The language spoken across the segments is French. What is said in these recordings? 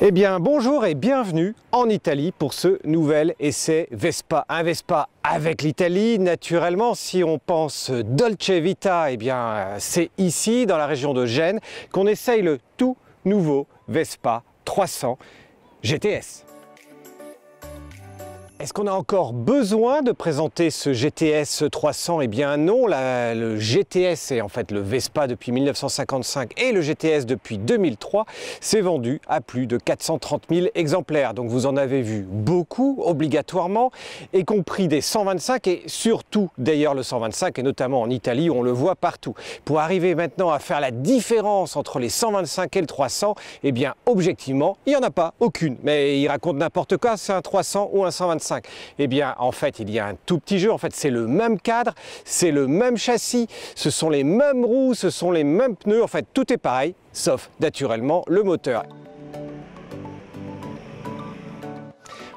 Eh bien bonjour et bienvenue en Italie pour ce nouvel essai Vespa. Un Vespa avec l'Italie, naturellement. Si on pense Dolce Vita, eh bien c'est ici dans la région de Gênes qu'on essaye le tout nouveau Vespa 300 GTS. Est-ce qu'on a encore besoin de présenter ce GTS 300? Eh bien non, le GTS est en fait le Vespa depuis 1955 et le GTS depuis 2003 s'est vendu à plus de 430 000 exemplaires. Donc vous en avez vu beaucoup obligatoirement, y compris des 125 et surtout d'ailleurs le 125 et notamment en Italie où on le voit partout. Pour arriver maintenant à faire la différence entre les 125 et le 300, eh bien objectivement il n'y en a pas aucune. Mais il raconte n'importe quoi, c'est un 300 ou un 125. Eh bien en fait il y a un tout petit jeu, en fait c'est le même cadre, c'est le même châssis, ce sont les mêmes roues, ce sont les mêmes pneus, en fait tout est pareil, sauf naturellement le moteur.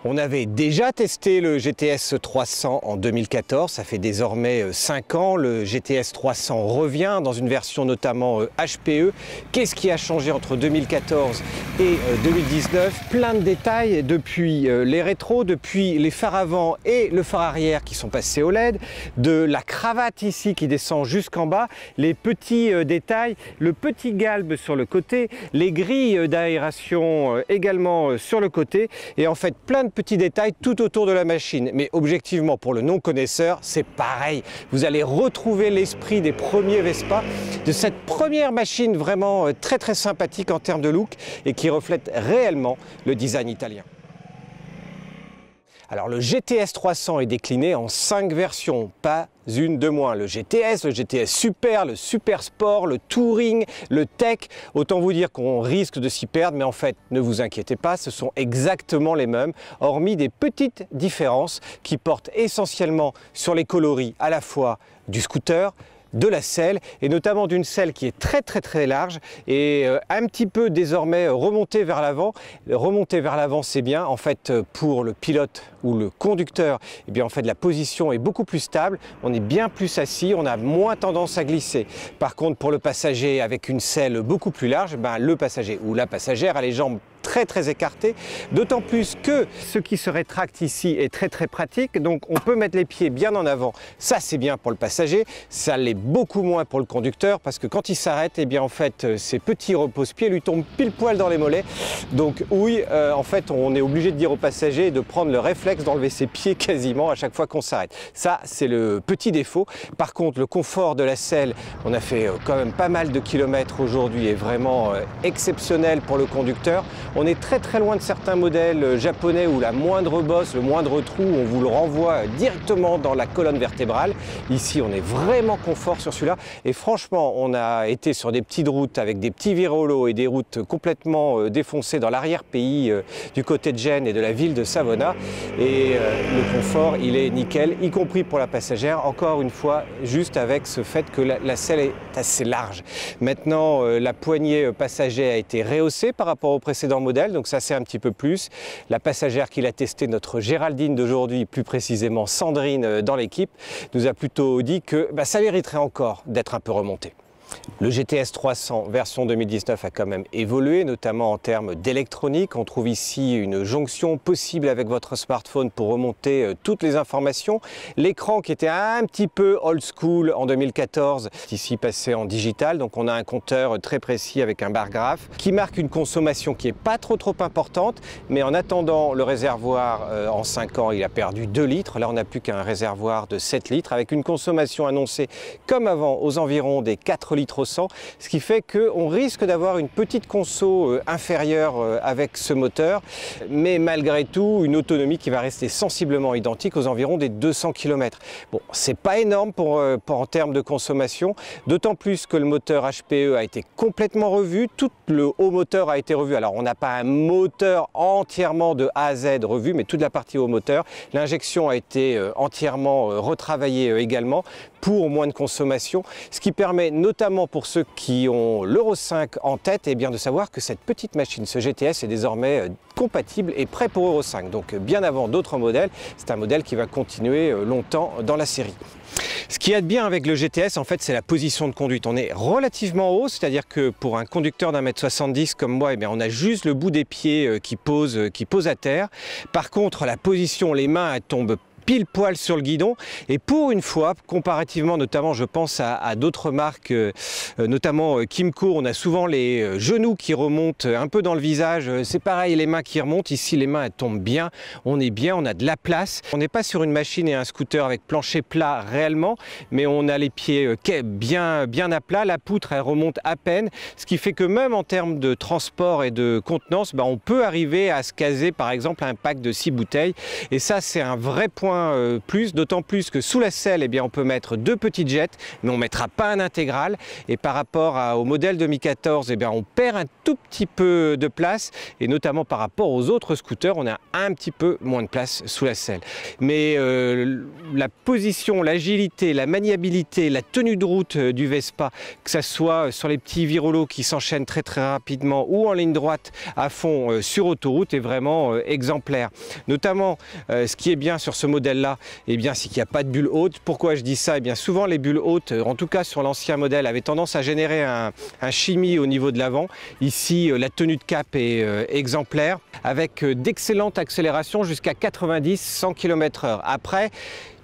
On avait déjà testé le GTS 300 en 2014, ça fait désormais 5 ans. Le GTS 300 revient dans une version notamment HPE. Qu'est-ce qui a changé entre 2014 et 2019? Plein de détails depuis les rétros, depuis les phares avant et le phare arrière qui sont passés au LED, de la cravate ici qui descend jusqu'en bas, les petits détails, le petit galbe sur le côté, les grilles d'aération également sur le côté et en fait plein de petits détails tout autour de la machine. Mais objectivement, pour le non-connaisseur, c'est pareil. Vous allez retrouver l'esprit des premiers Vespa, de cette première machine vraiment très sympathique en termes de look et qui reflète réellement le design italien. Alors le GTS 300 est décliné en 5 versions, pas une de moins. Le GTS Super, le Super Sport, le Touring, le Tech. Autant vous dire qu'on risque de s'y perdre, mais en fait, ne vous inquiétez pas, ce sont exactement les mêmes, hormis des petites différences qui portent essentiellement sur les coloris à la fois du scooter, de la selle et notamment d'une selle qui est très large et un petit peu désormais remontée vers l'avant. Remonter vers l'avant c'est bien, en fait pour le pilote ou le conducteur, eh bien en fait la position est beaucoup plus stable, on est bien plus assis, on a moins tendance à glisser. Par contre pour le passager avec une selle beaucoup plus large, ben, le passager ou la passagère a les jambes très écarté, d'autant plus que ce qui se rétracte ici est très pratique, donc on peut mettre les pieds bien en avant, ça c'est bien pour le passager, ça l'est beaucoup moins pour le conducteur parce que quand il s'arrête, et bien en fait ces petits repose-pieds lui tombent pile poil dans les mollets, donc oui, en fait on est obligé de dire au passager de prendre le réflexe d'enlever ses pieds quasiment à chaque fois qu'on s'arrête. Ça c'est le petit défaut. Par contre le confort de la selle, on a fait quand même pas mal de kilomètres aujourd'hui, est vraiment exceptionnel pour le conducteur. On est très loin de certains modèles japonais où la moindre bosse, le moindre trou, on vous le renvoie directement dans la colonne vertébrale. Ici, on est vraiment confort sur celui-là. Et franchement, on a été sur des petites routes avec des petits virolos et des routes complètement défoncées dans l'arrière-pays du côté de Gênes et de la ville de Savona. Et le confort, il est nickel, y compris pour la passagère. Encore une fois, juste avec ce fait que la selle est assez large. Maintenant, la poignée passager a été rehaussée par rapport au précédent modèle, donc ça c'est un petit peu plus. La passagère qui l'a testé, notre Géraldine d'aujourd'hui, plus précisément Sandrine dans l'équipe, nous a plutôt dit que ça mériterait encore d'être un peu remonté. Le GTS 300 version 2019 a quand même évolué, notamment en termes d'électronique. On trouve ici une jonction possible avec votre smartphone pour remonter toutes les informations. L'écran qui était un petit peu old school en 2014, ici passé en digital. Donc on a un compteur très précis avec un bar graphe qui marque une consommation qui n'est pas trop importante. Mais en attendant le réservoir, en 5 ans, il a perdu 2 litres. Là, on n'a plus qu'un réservoir de 7 litres avec une consommation annoncée comme avant aux environs des 4 litres au 100, ce qui fait qu'on risque d'avoir une petite conso inférieure avec ce moteur, mais malgré tout une autonomie qui va rester sensiblement identique aux environs des 200 km. Bon, c'est pas énorme en termes de consommation, d'autant plus que le moteur HPE a été complètement revu, tout le haut moteur a été revu. Alors on n'a pas un moteur entièrement de A à Z revu, mais toute la partie haut moteur. L'injection a été entièrement retravaillée également pour moins de consommation, ce qui permet notamment pour ceux qui ont l'Euro 5 en tête, de savoir que cette petite machine, ce GTS, est désormais compatible et prêt pour Euro 5. Donc bien avant d'autres modèles, c'est un modèle qui va continuer longtemps dans la série. Ce qu'il y a de bien avec le GTS, en fait, c'est la position de conduite. On est relativement haut, c'est-à-dire que pour un conducteur d'1,70 m comme moi, eh bien, on a juste le bout des pieds qui pose à terre. Par contre, la position, les mains, elles tombent pile poil sur le guidon, et pour une fois, comparativement notamment, je pense à d'autres marques, notamment Kymco, on a souvent les genoux qui remontent un peu dans le visage, c'est pareil, les mains qui remontent. Ici les mains elles tombent bien, on a de la place. On n'est pas sur une machine et un scooter avec plancher plat réellement, mais on a les pieds bien à plat, la poutre elle remonte à peine, ce qui fait que même en termes de transport et de contenance, on peut arriver à se caser par exemple un pack de 6 bouteilles, et ça c'est un vrai point plus, d'autant plus que sous la selle, eh bien, on peut mettre 2 petites jettes, mais on ne mettra pas un intégral. Et par rapport au modèle 2014, eh bien, on perd un tout petit peu de place, et notamment par rapport aux autres scooters, on a un petit peu moins de place sous la selle. Mais la position, l'agilité, la maniabilité, la tenue de route du Vespa, que ce soit sur les petits virolos qui s'enchaînent très rapidement ou en ligne droite à fond sur autoroute, est vraiment exemplaire. Notamment, ce qui est bien sur ce modèle là, eh bien, c'est qu'il n'y a pas de bulle haute. Pourquoi je dis ça? Eh bien, souvent les bulles hautes, en tout cas sur l'ancien modèle, avaient tendance à générer un shimmy au niveau de l'avant. Ici, la tenue de cap est exemplaire, avec d'excellentes accélérations jusqu'à 90-100 km/h. Après,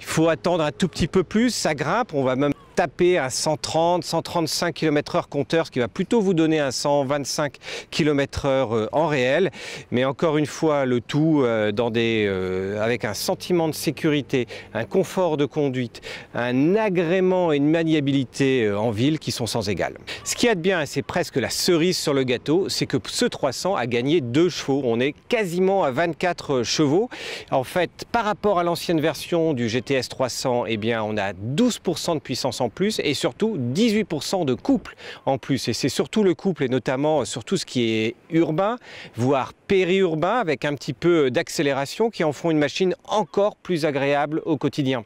il faut attendre un tout petit peu plus, ça grimpe, on va même taper à 130-135 km/h compteur, ce qui va plutôt vous donner un 125 km/h en réel. Mais encore une fois, le tout avec un sentiment de sécurité, un confort de conduite, un agrément et une maniabilité en ville qui sont sans égal. Ce qu'il y a de bien, et c'est presque la cerise sur le gâteau, c'est que ce 300 a gagné 2 chevaux. On est quasiment à 24 chevaux. En fait, par rapport à l'ancienne version du GTS 300, eh bien, on a 12% de puissance en plus, et surtout 18% de couple en plus. Et c'est surtout le couple, et notamment sur tout ce qui est urbain, voire périurbain, avec un petit peu d'accélération, qui en font une machine encore plus agréable au quotidien.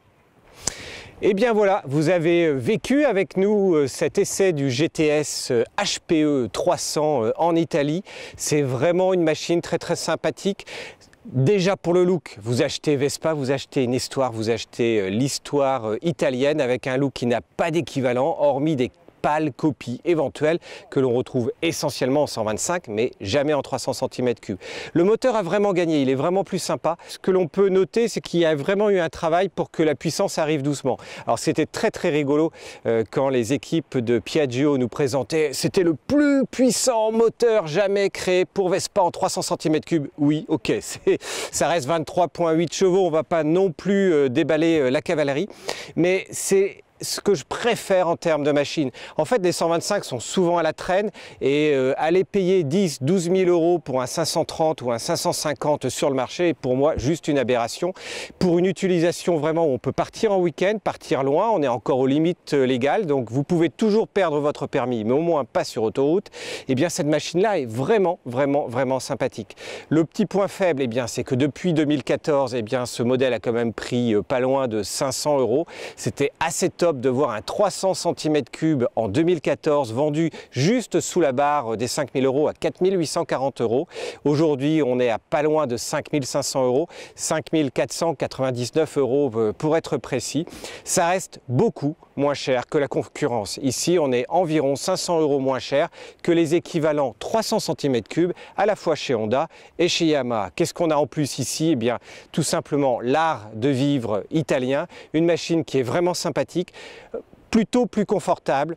Et bien voilà, vous avez vécu avec nous cet essai du GTS HPE 300 en Italie. C'est vraiment une machine très sympathique. Déjà pour le look, vous achetez Vespa, vous achetez une histoire, vous achetez l'histoire italienne avec un look qui n'a pas d'équivalent, hormis des pâles copies éventuelles que l'on retrouve essentiellement en 125, mais jamais en 300 cm3. Le moteur a vraiment gagné, il est vraiment plus sympa. Ce que l'on peut noter, c'est qu'il y a vraiment eu un travail pour que la puissance arrive doucement. Alors c'était très rigolo quand les équipes de Piaggio nous présentaient, c'était le plus puissant moteur jamais créé pour Vespa en 300 cm3. Oui, ok, ça reste 23,8 chevaux, on va pas non plus déballer la cavalerie, mais c'est ce que je préfère en termes de machine. En fait, les 125 sont souvent à la traîne, et aller payer 10-12 000 euros pour un 530 ou un 550 sur le marché est pour moi juste une aberration. Pour une utilisation vraiment où on peut partir en week-end, partir loin, on est encore aux limites légales, donc vous pouvez toujours perdre votre permis, mais au moins pas sur autoroute. Et bien cette machine-là est vraiment sympathique. Le petit point faible, eh bien, c'est que depuis 2014, eh bien, ce modèle a quand même pris pas loin de 500 euros. C'était assez top de voir un 300 cm3 en 2014 vendu juste sous la barre des 5 000 euros à 4 840 euros. Aujourd'hui, on est à pas loin de 5 500 euros, 5 499 euros pour être précis. Ça reste beaucoup moins cher que la concurrence. Ici, on est environ 500 euros moins cher que les équivalents 300 cm3 à la fois chez Honda et chez Yamaha. Qu'est-ce qu'on a en plus ici? Eh bien, tout simplement l'art de vivre italien, une machine qui est vraiment sympathique, plutôt plus confortable.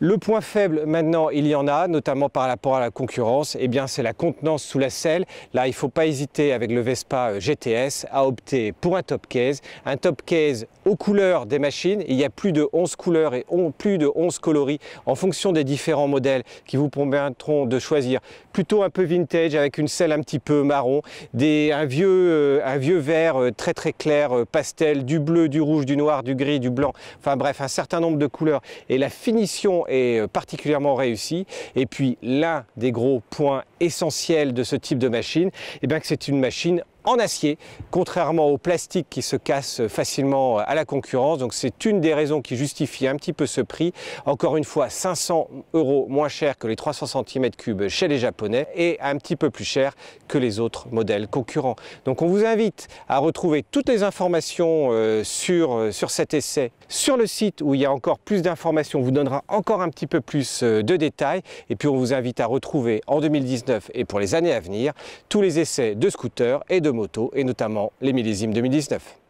Le point faible maintenant, il y en a, notamment par rapport à la concurrence, eh bien c'est la contenance sous la selle. Là, il ne faut pas hésiter avec le Vespa GTS à opter pour un top case aux couleurs des machines. Il y a plus de 11 couleurs et plus de 11 coloris en fonction des différents modèles qui vous permettront de choisir plutôt un peu vintage avec une selle un petit peu marron, un vieux vert très clair, pastel, du bleu, du rouge, du noir, du gris, du blanc, enfin bref, un certain nombre de couleurs. Et la finition est particulièrement réussie. Et puis l'un des gros points essentiels de ce type de machine, eh bien que c'est une machine en acier, contrairement au plastique qui se casse facilement à la concurrence. Donc c'est une des raisons qui justifie un petit peu ce prix. Encore une fois, 500 € moins cher que les 300 cm3 chez les Japonais et un petit peu plus cher que les autres modèles concurrents. Donc on vous invite à retrouver toutes les informations sur cet essai sur le site où il y a encore plus d'informations, on vous donnera encore un petit peu plus de détails et puis on vous invite à retrouver en 2019 et pour les années à venir tous les essais de scooters et de motos et notamment les millésimes 2019.